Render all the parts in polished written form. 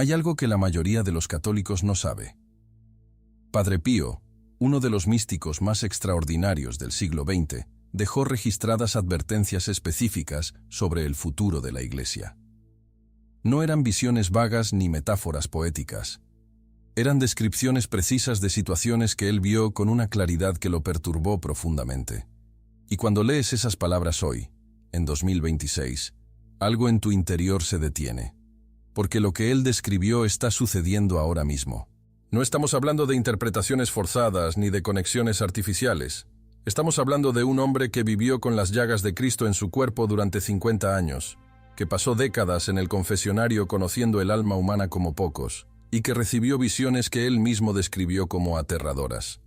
Hay algo que la mayoría de los católicos no sabe. Padre Pío, uno de los místicos más extraordinarios del siglo XX, dejó registradas advertencias específicas sobre el futuro de la Iglesia. No eran visiones vagas ni metáforas poéticas. Eran descripciones precisas de situaciones que él vio con una claridad que lo perturbó profundamente. Y cuando lees esas palabras hoy, en 2026, algo en tu interior se detiene, porque lo que él describió está sucediendo ahora mismo. No estamos hablando de interpretaciones forzadas ni de conexiones artificiales. Estamos hablando de un hombre que vivió con las llagas de Cristo en su cuerpo durante 50 años, que pasó décadas en el confesionario conociendo el alma humana como pocos, y que recibió visiones que él mismo describió como aterradoras.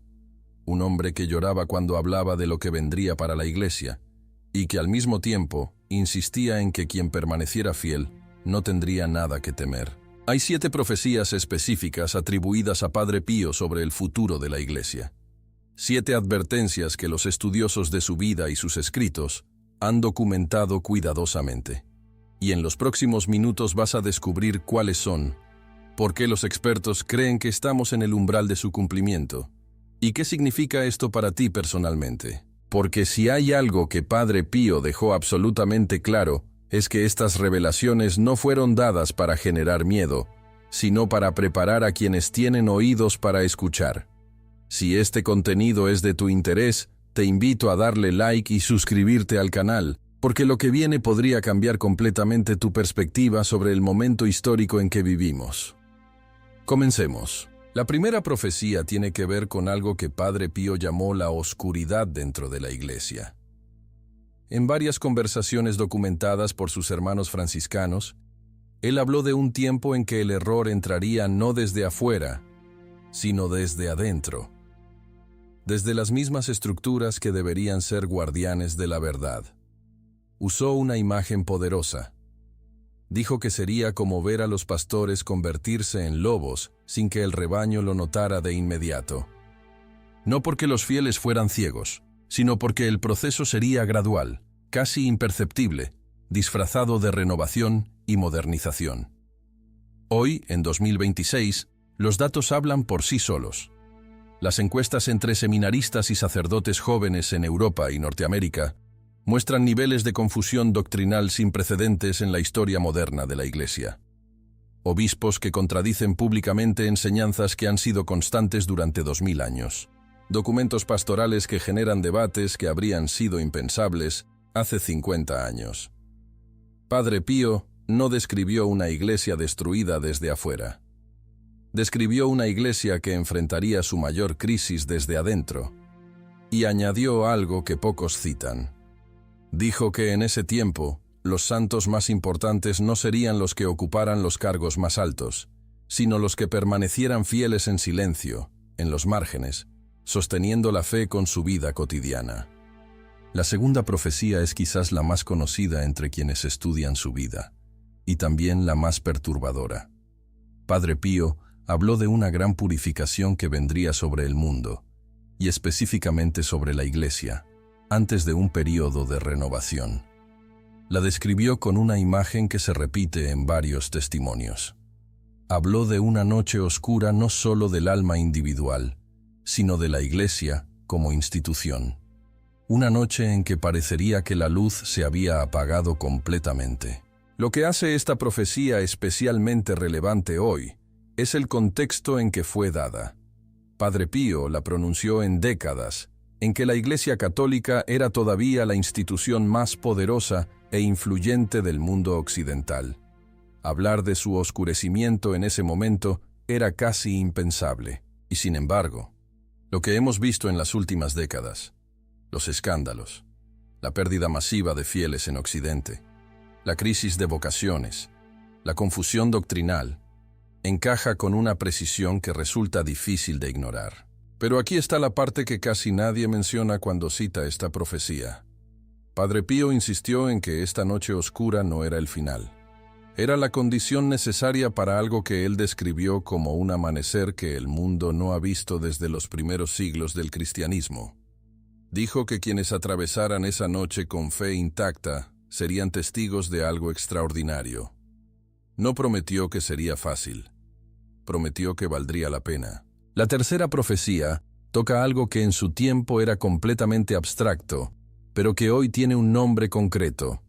Un hombre que lloraba cuando hablaba de lo que vendría para la Iglesia, y que al mismo tiempo insistía en que quien permaneciera fiel no tendría nada que temer. Hay 7 profecías específicas atribuidas a Padre Pío sobre el futuro de la Iglesia. 7 advertencias que los estudiosos de su vida y sus escritos han documentado cuidadosamente. Y en los próximos minutos vas a descubrir cuáles son, por qué los expertos creen que estamos en el umbral de su cumplimiento, y qué significa esto para ti personalmente. Porque si hay algo que Padre Pío dejó absolutamente claro, es que estas revelaciones no fueron dadas para generar miedo, sino para preparar a quienes tienen oídos para escuchar. Si este contenido es de tu interés, te invito a darle like y suscribirte al canal, porque lo que viene podría cambiar completamente tu perspectiva sobre el momento histórico en que vivimos. Comencemos. La primera profecía tiene que ver con algo que Padre Pío llamó la oscuridad dentro de la Iglesia. En varias conversaciones documentadas por sus hermanos franciscanos, él habló de un tiempo en que el error entraría no desde afuera, sino desde adentro, desde las mismas estructuras que deberían ser guardianes de la verdad. Usó una imagen poderosa. Dijo que sería como ver a los pastores convertirse en lobos sin que el rebaño lo notara de inmediato. No porque los fieles fueran ciegos, sino porque el proceso sería gradual, casi imperceptible, disfrazado de renovación y modernización. Hoy, en 2026, los datos hablan por sí solos. Las encuestas entre seminaristas y sacerdotes jóvenes en Europa y Norteamérica muestran niveles de confusión doctrinal sin precedentes en la historia moderna de la Iglesia. Obispos que contradicen públicamente enseñanzas que han sido constantes durante 2000 años. Documentos pastorales que generan debates que habrían sido impensables hace 50 años. Padre Pío no describió una iglesia destruida desde afuera. Describió una iglesia que enfrentaría su mayor crisis desde adentro. Y añadió algo que pocos citan. Dijo que en ese tiempo, los santos más importantes no serían los que ocuparan los cargos más altos, sino los que permanecieran fieles en silencio, en los márgenes, sosteniendo la fe con su vida cotidiana. La segunda profecía es quizás la más conocida entre quienes estudian su vida, y también la más perturbadora. Padre Pío habló de una gran purificación que vendría sobre el mundo, y específicamente sobre la Iglesia, antes de un período de renovación. La describió con una imagen que se repite en varios testimonios. Habló de una noche oscura no solo del alma individual, sino de la Iglesia como institución. Una noche en que parecería que la luz se había apagado completamente. Lo que hace esta profecía especialmente relevante hoy es el contexto en que fue dada. Padre Pío la pronunció en décadas, en que la Iglesia Católica era todavía la institución más poderosa e influyente del mundo occidental. Hablar de su oscurecimiento en ese momento era casi impensable. Y sin embargo, lo que hemos visto en las últimas décadas, los escándalos, la pérdida masiva de fieles en Occidente, la crisis de vocaciones, la confusión doctrinal, encaja con una precisión que resulta difícil de ignorar. Pero aquí está la parte que casi nadie menciona cuando cita esta profecía. Padre Pío insistió en que esta noche oscura no era el final. Era la condición necesaria para algo que él describió como un amanecer que el mundo no ha visto desde los primeros siglos del cristianismo. Dijo que quienes atravesaran esa noche con fe intacta serían testigos de algo extraordinario. No prometió que sería fácil. Prometió que valdría la pena. La tercera profecía toca algo que en su tiempo era completamente abstracto, pero que hoy tiene un nombre concreto.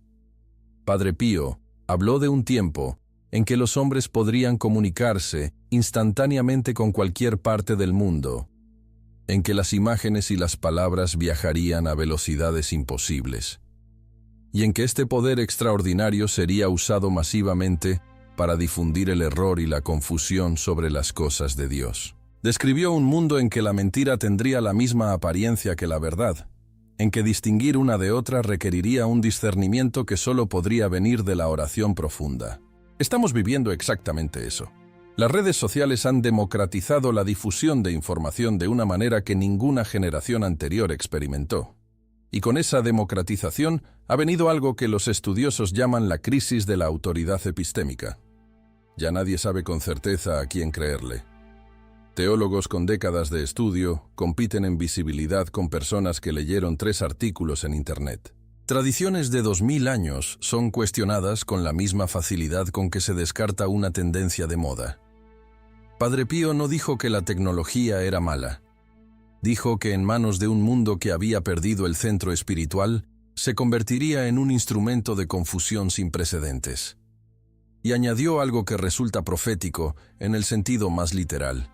Padre Pío habló de un tiempo en que los hombres podrían comunicarse instantáneamente con cualquier parte del mundo, en que las imágenes y las palabras viajarían a velocidades imposibles, y en que este poder extraordinario sería usado masivamente para difundir el error y la confusión sobre las cosas de Dios. Describió un mundo en que la mentira tendría la misma apariencia que la verdad, en que distinguir una de otra requeriría un discernimiento que solo podría venir de la oración profunda. Estamos viviendo exactamente eso. Las redes sociales han democratizado la difusión de información de una manera que ninguna generación anterior experimentó. Y con esa democratización ha venido algo que los estudiosos llaman la crisis de la autoridad epistémica. Ya nadie sabe con certeza a quién creerle. Teólogos con décadas de estudio compiten en visibilidad con personas que leyeron 3 artículos en Internet. Tradiciones de 2000 años son cuestionadas con la misma facilidad con que se descarta una tendencia de moda. Padre Pío no dijo que la tecnología era mala. Dijo que en manos de un mundo que había perdido el centro espiritual, se convertiría en un instrumento de confusión sin precedentes. Y añadió algo que resulta profético en el sentido más literal.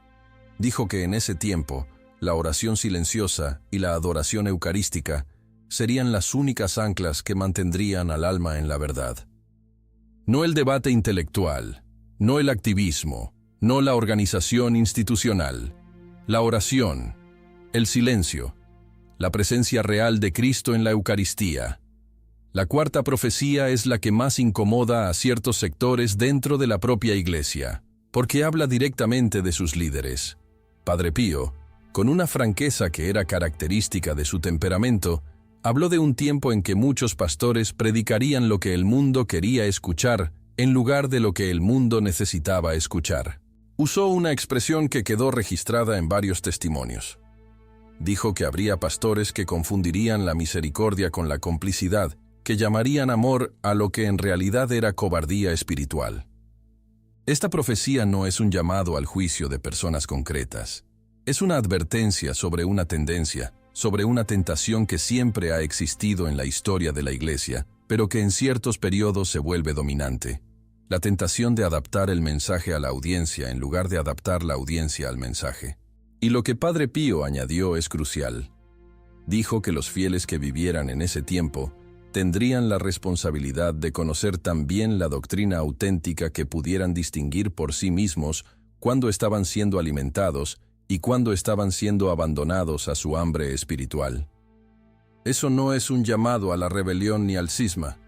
Dijo que en ese tiempo, la oración silenciosa y la adoración eucarística serían las únicas anclas que mantendrían al alma en la verdad. No el debate intelectual, no el activismo, no la organización institucional, la oración, el silencio, la presencia real de Cristo en la Eucaristía. La cuarta profecía es la que más incomoda a ciertos sectores dentro de la propia Iglesia, porque habla directamente de sus líderes. Padre Pío, con una franqueza que era característica de su temperamento, habló de un tiempo en que muchos pastores predicarían lo que el mundo quería escuchar en lugar de lo que el mundo necesitaba escuchar. Usó una expresión que quedó registrada en varios testimonios. Dijo que habría pastores que confundirían la misericordia con la complicidad, que llamarían amor a lo que en realidad era cobardía espiritual. Esta profecía no es un llamado al juicio de personas concretas. Es una advertencia sobre una tendencia, sobre una tentación que siempre ha existido en la historia de la Iglesia, pero que en ciertos periodos se vuelve dominante. La tentación de adaptar el mensaje a la audiencia en lugar de adaptar la audiencia al mensaje. Y lo que Padre Pío añadió es crucial. Dijo que los fieles que vivieran en ese tiempo tendrían la responsabilidad de conocer también la doctrina auténtica que pudieran distinguir por sí mismos cuándo estaban siendo alimentados y cuándo estaban siendo abandonados a su hambre espiritual. Eso no es un llamado a la rebelión ni al cisma,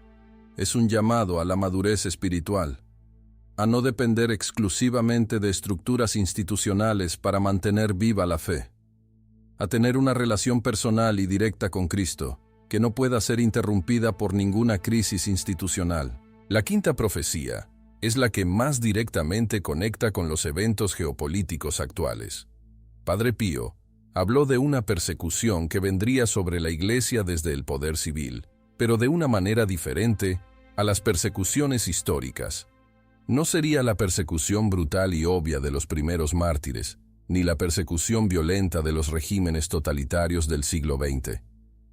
es un llamado a la madurez espiritual, a no depender exclusivamente de estructuras institucionales para mantener viva la fe, a tener una relación personal y directa con Cristo, que no pueda ser interrumpida por ninguna crisis institucional. La quinta profecía es la que más directamente conecta con los eventos geopolíticos actuales. Padre Pío habló de una persecución que vendría sobre la Iglesia desde el poder civil, pero de una manera diferente a las persecuciones históricas. No sería la persecución brutal y obvia de los primeros mártires, ni la persecución violenta de los regímenes totalitarios del siglo XX.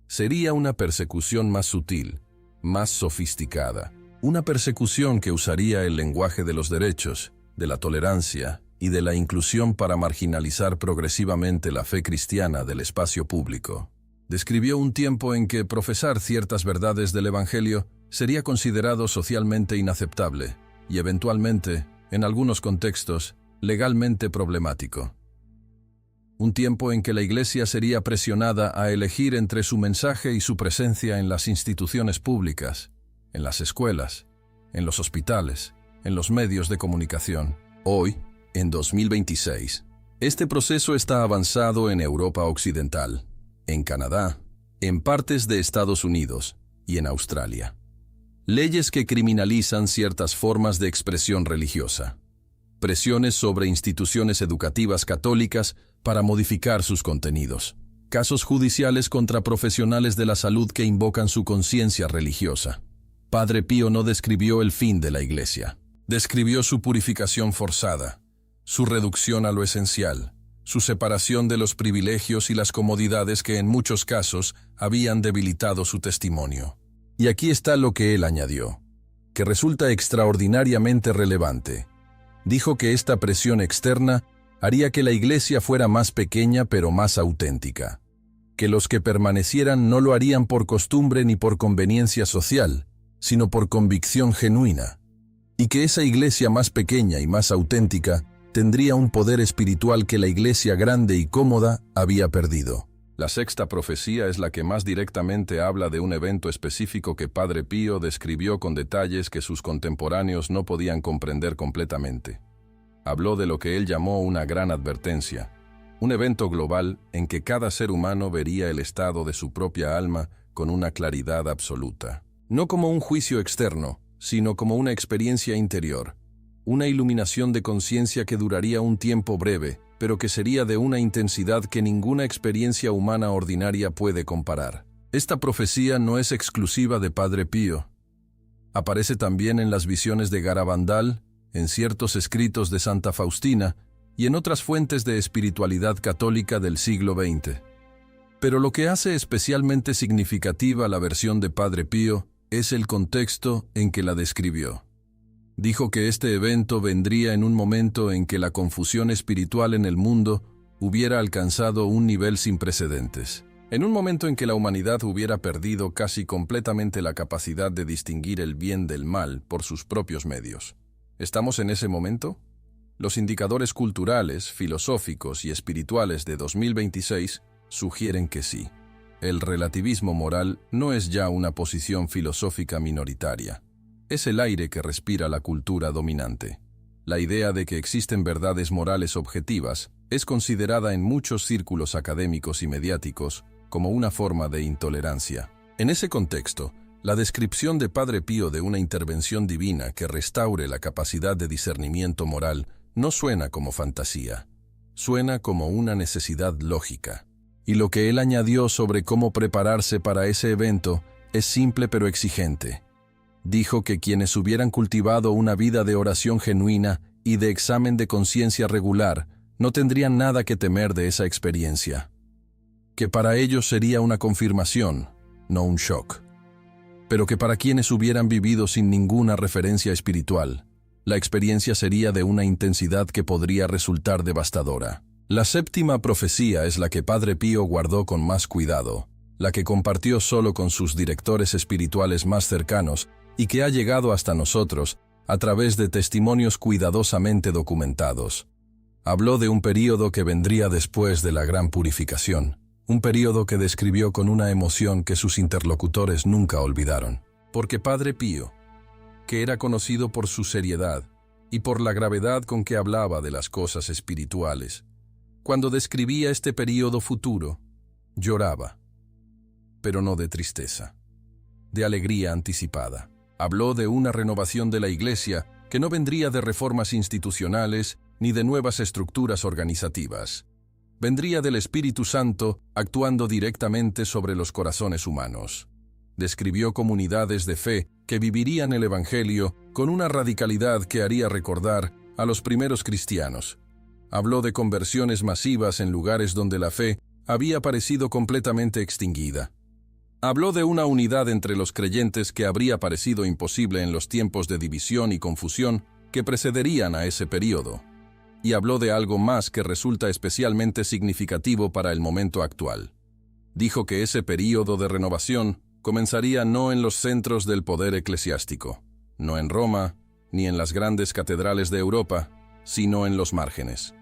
Sería una persecución más sutil, más sofisticada, una persecución que usaría el lenguaje de los derechos, de la tolerancia y de la inclusión para marginalizar progresivamente la fe cristiana del espacio público. Describió un tiempo en que profesar ciertas verdades del Evangelio sería considerado socialmente inaceptable y eventualmente, en algunos contextos, legalmente problemático. Un tiempo en que la Iglesia sería presionada a elegir entre su mensaje y su presencia en las instituciones públicas, en las escuelas, en los hospitales, en los medios de comunicación. Hoy, en 2026, este proceso está avanzado en Europa Occidental, en Canadá, en partes de Estados Unidos y en Australia. Leyes que criminalizan ciertas formas de expresión religiosa. Presiones sobre instituciones educativas católicas para modificar sus contenidos. Casos judiciales contra profesionales de la salud que invocan su conciencia religiosa. Padre Pío no describió el fin de la Iglesia. Describió su purificación forzada, su reducción a lo esencial, su separación de los privilegios y las comodidades que en muchos casos habían debilitado su testimonio. Y aquí está lo que él añadió, que resulta extraordinariamente relevante. Dijo que esta presión externa haría que la iglesia fuera más pequeña pero más auténtica, que los que permanecieran no lo harían por costumbre ni por conveniencia social, sino por convicción genuina, y que esa iglesia más pequeña y más auténtica tendría un poder espiritual que la iglesia grande y cómoda había perdido. La sexta profecía es la que más directamente habla de un evento específico que Padre Pío describió con detalles que sus contemporáneos no podían comprender completamente. Habló de lo que él llamó una gran advertencia, un evento global en que cada ser humano vería el estado de su propia alma con una claridad absoluta. No como un juicio externo, sino como una experiencia interior, una iluminación de conciencia que duraría un tiempo breve, pero que sería de una intensidad que ninguna experiencia humana ordinaria puede comparar. Esta profecía no es exclusiva de Padre Pío. Aparece también en las visiones de Garabandal, en ciertos escritos de Santa Faustina y en otras fuentes de espiritualidad católica del siglo XX. Pero lo que hace especialmente significativa la versión de Padre Pío es el contexto en que la describió. Dijo que este evento vendría en un momento en que la confusión espiritual en el mundo hubiera alcanzado un nivel sin precedentes. En un momento en que la humanidad hubiera perdido casi completamente la capacidad de distinguir el bien del mal por sus propios medios. ¿Estamos en ese momento? Los indicadores culturales, filosóficos y espirituales de 2026 sugieren que sí. El relativismo moral no es ya una posición filosófica minoritaria. Es el aire que respira la cultura dominante. La idea de que existen verdades morales objetivas es considerada en muchos círculos académicos y mediáticos como una forma de intolerancia. En ese contexto, la descripción de Padre Pío de una intervención divina que restaure la capacidad de discernimiento moral no suena como fantasía, suena como una necesidad lógica. Y lo que él añadió sobre cómo prepararse para ese evento es simple pero exigente. Dijo que quienes hubieran cultivado una vida de oración genuina y de examen de conciencia regular no tendrían nada que temer de esa experiencia. Que para ellos sería una confirmación, no un shock. Pero que para quienes hubieran vivido sin ninguna referencia espiritual, la experiencia sería de una intensidad que podría resultar devastadora. La séptima profecía es la que Padre Pío guardó con más cuidado, la que compartió solo con sus directores espirituales más cercanos y que ha llegado hasta nosotros a través de testimonios cuidadosamente documentados. Habló de un período que vendría después de la gran purificación, un período que describió con una emoción que sus interlocutores nunca olvidaron. Porque Padre Pío, que era conocido por su seriedad y por la gravedad con que hablaba de las cosas espirituales, cuando describía este período futuro, lloraba, pero no de tristeza, de alegría anticipada. Habló de una renovación de la Iglesia que no vendría de reformas institucionales ni de nuevas estructuras organizativas. Vendría del Espíritu Santo actuando directamente sobre los corazones humanos. Describió comunidades de fe que vivirían el Evangelio con una radicalidad que haría recordar a los primeros cristianos. Habló de conversiones masivas en lugares donde la fe había parecido completamente extinguida. Habló de una unidad entre los creyentes que habría parecido imposible en los tiempos de división y confusión que precederían a ese período. Y habló de algo más que resulta especialmente significativo para el momento actual. Dijo que ese período de renovación comenzaría no en los centros del poder eclesiástico, no en Roma, ni en las grandes catedrales de Europa, sino en los márgenes,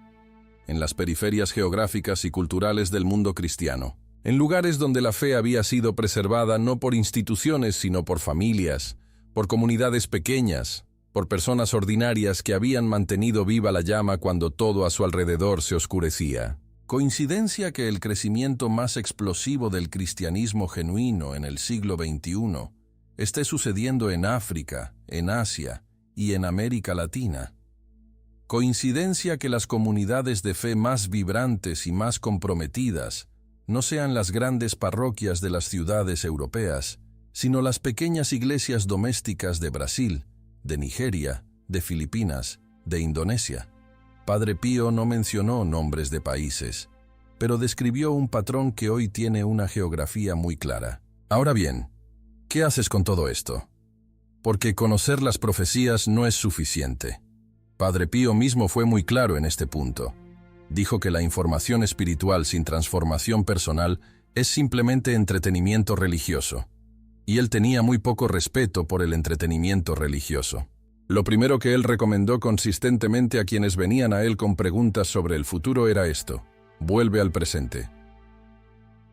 en las periferias geográficas y culturales del mundo cristiano, en lugares donde la fe había sido preservada no por instituciones sino por familias, por comunidades pequeñas, por personas ordinarias que habían mantenido viva la llama cuando todo a su alrededor se oscurecía. ¿Coincidencia que el crecimiento más explosivo del cristianismo genuino en el siglo XXI esté sucediendo en África, en Asia y en América Latina? ¿Coincidencia que las comunidades de fe más vibrantes y más comprometidas no sean las grandes parroquias de las ciudades europeas, sino las pequeñas iglesias domésticas de Brasil, de Nigeria, de Filipinas, de Indonesia. Padre Pío no mencionó nombres de países, pero describió un patrón que hoy tiene una geografía muy clara. Ahora bien, ¿qué haces con todo esto? Porque conocer las profecías no es suficiente. Padre Pío mismo fue muy claro en este punto. Dijo que la información espiritual sin transformación personal es simplemente entretenimiento religioso. Y él tenía muy poco respeto por el entretenimiento religioso. Lo primero que él recomendó consistentemente a quienes venían a él con preguntas sobre el futuro era esto: vuelve al presente.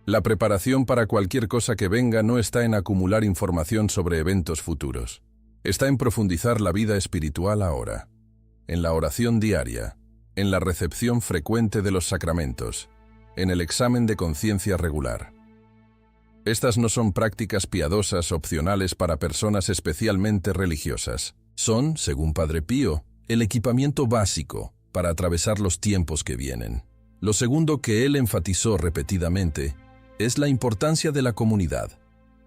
La preparación para cualquier cosa que venga no está en acumular información sobre eventos futuros. Está en profundizar la vida espiritual ahora, en la oración diaria, en la recepción frecuente de los sacramentos, en el examen de conciencia regular. Estas no son prácticas piadosas opcionales para personas especialmente religiosas. Son, según Padre Pío, el equipamiento básico para atravesar los tiempos que vienen. Lo segundo que él enfatizó repetidamente es la importancia de la comunidad.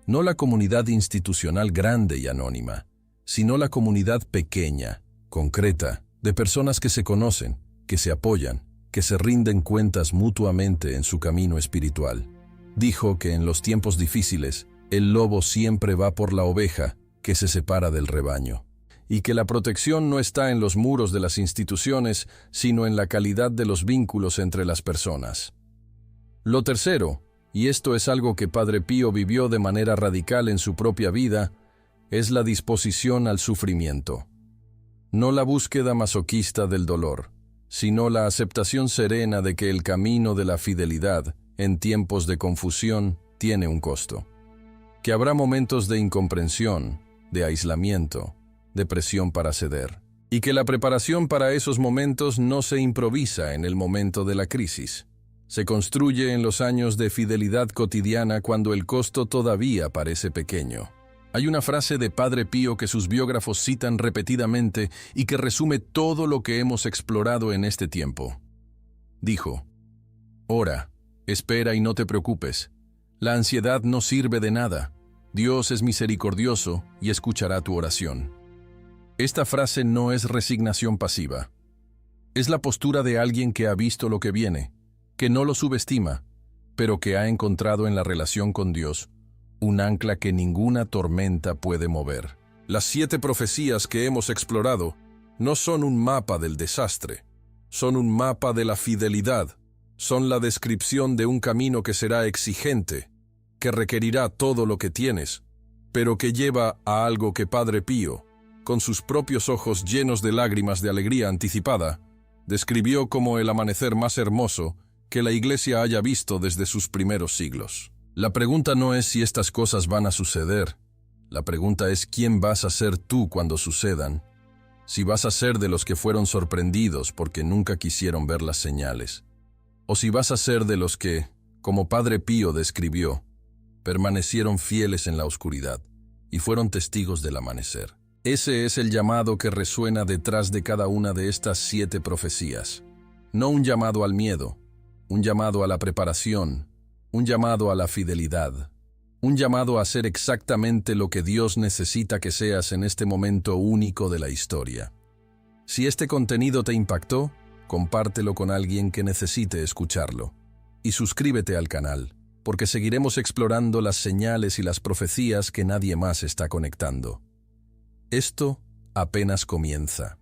No la comunidad institucional grande y anónima, sino la comunidad pequeña, concreta, de personas que se conocen, que se apoyan, que se rinden cuentas mutuamente en su camino espiritual. Dijo que en los tiempos difíciles, el lobo siempre va por la oveja que se separa del rebaño, y que la protección no está en los muros de las instituciones, sino en la calidad de los vínculos entre las personas. Lo tercero, y esto es algo que Padre Pío vivió de manera radical en su propia vida, es la disposición al sufrimiento. No la búsqueda masoquista del dolor, sino la aceptación serena de que el camino de la fidelidad, en tiempos de confusión, tiene un costo. Que habrá momentos de incomprensión, de aislamiento, de presión para ceder, y que la preparación para esos momentos no se improvisa en el momento de la crisis. Se construye en los años de fidelidad cotidiana cuando el costo todavía parece pequeño. Hay una frase de Padre Pío que sus biógrafos citan repetidamente y que resume todo lo que hemos explorado en este tiempo. Dijo: ora, espera y no te preocupes. La ansiedad no sirve de nada. Dios es misericordioso y escuchará tu oración. Esta frase no es resignación pasiva. Es la postura de alguien que ha visto lo que viene, que no lo subestima, pero que ha encontrado en la relación con Dios un ancla que ninguna tormenta puede mover. Las 7 profecías que hemos explorado no son un mapa del desastre, son un mapa de la fidelidad, son la descripción de un camino que será exigente, que requerirá todo lo que tienes, pero que lleva a algo que Padre Pío, con sus propios ojos llenos de lágrimas de alegría anticipada, describió como el amanecer más hermoso que la Iglesia haya visto desde sus primeros siglos. La pregunta no es si estas cosas van a suceder. La pregunta es quién vas a ser tú cuando sucedan. Si vas a ser de los que fueron sorprendidos porque nunca quisieron ver las señales. O si vas a ser de los que, como Padre Pío describió, permanecieron fieles en la oscuridad y fueron testigos del amanecer. Ese es el llamado que resuena detrás de cada una de estas 7 profecías. No un llamado al miedo, un llamado a la preparación, un llamado a la fidelidad, un llamado a hacer exactamente lo que Dios necesita que seas en este momento único de la historia. Si este contenido te impactó, compártelo con alguien que necesite escucharlo. Y suscríbete al canal, porque seguiremos explorando las señales y las profecías que nadie más está conectando. Esto apenas comienza.